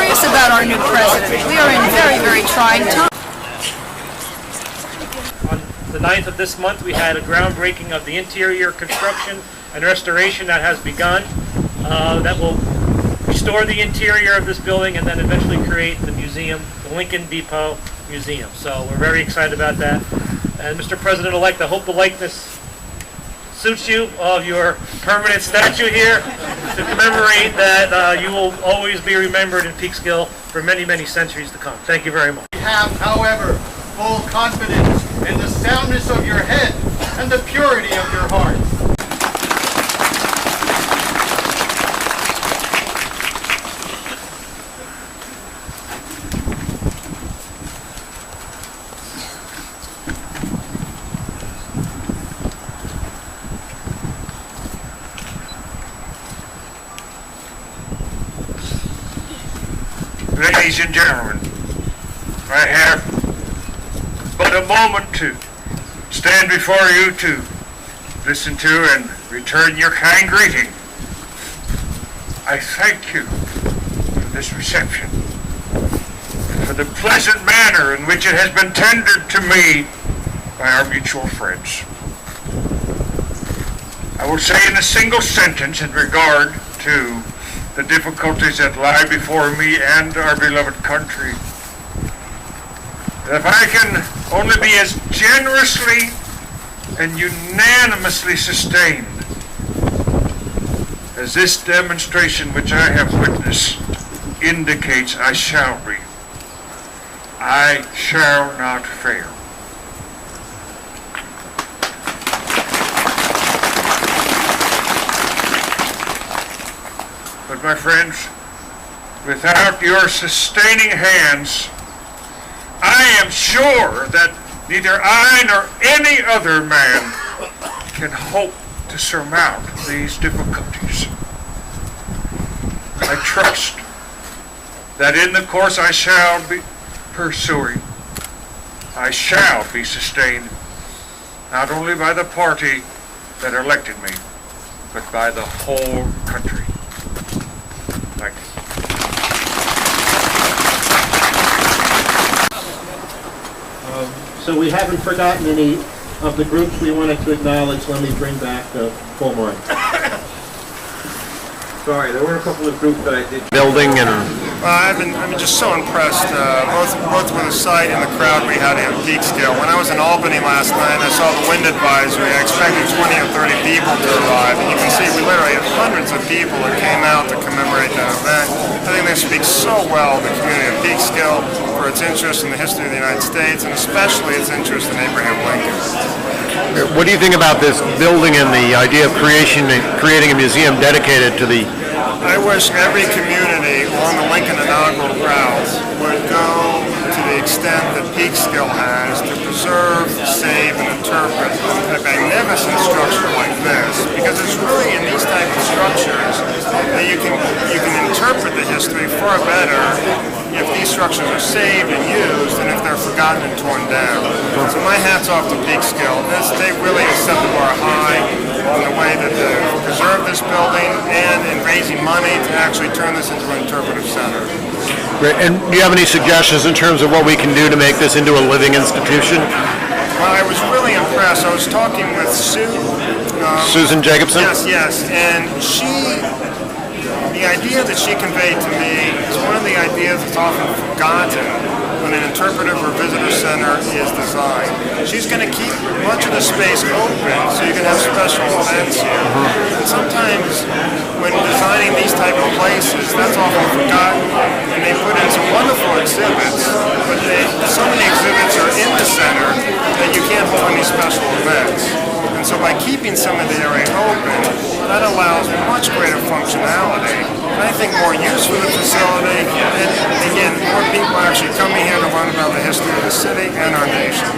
curious about our new president. We are in very, very trying times. On the 9th of this month, we had a groundbreaking of the interior construction and restoration that has begun. That will restore the interior of this building and then eventually create the museum, the Lincoln Depot Museum. So we're very excited about that. And Mr. President-elect, I hope the likeness suits you of your permanent statue here to commemorate that you will always be remembered in Peekskill for many, many centuries to come. Thank you very much. We have, however, full confidence in the soundness of your head and the purity of your hearts. Ladies and gentlemen, I have but a moment to stand before you to listen to and return your kind greeting. I thank you for this reception, for the pleasant manner in which it has been tendered to me by our mutual friends. I will say in a single sentence in regard to the difficulties that lie before me and our beloved country, that if I can only be as generously and unanimously sustained as this demonstration which I have witnessed indicates I shall be, I shall not fail. But my friends, without your sustaining hands, I am sure that neither I nor any other man can hope to surmount these difficulties. I trust that in the course I shall be pursuing, I shall be sustained not only by the party that elected me, but by the whole country. Thank you. So we haven't forgotten any of the groups we wanted to acknowledge. Let me bring back Fulmar. Sorry, there were a couple of groups that I did. Building and I've been just so impressed, both with the site and the crowd we had in Peekskill. When I was in Albany last night, I saw the wind advisory. I expected 20 or 30 people to arrive, and you can see we literally had hundreds of people that came out to commemorate that event. I think this speaks so well of the community of Peekskill for its interest in the history of the United States, and especially its interest in Abraham Lincoln. what do you think about this building and the idea of creating a museum dedicated to the... I wish every community along the Lincoln inaugural route would go to the extent that Peekskill has to preserve, save, and interpret a magnificent structure like this, because it's really in these type of structures that you can interpret the history far better if these structures are saved and used than if they're forgotten and torn down. So my hat's off to Peekskill. They really have set the bar high in the way that they preserve this building and in raising money to actually turn this into an interpretive center. Great. And do you have any suggestions in terms of what we can do to make this into a living institution? Well, I was really impressed. I was talking with Susan Jacobson? Yes, and the idea that she conveyed to me is one of the ideas that's often forgotten when an interpretive or visitor center is designed. She's going to keep much of the space open so you can have special events here. And sometimes when designing these type of places, that's often forgotten, and they put in some wonderful exhibits, but so many exhibits are in the center that you can't hold any special events. And so by keeping some of the area open, that allows much greater functionality, and I think more use for the facility, and again, more people actually coming here to learn about the history of the city and our nation.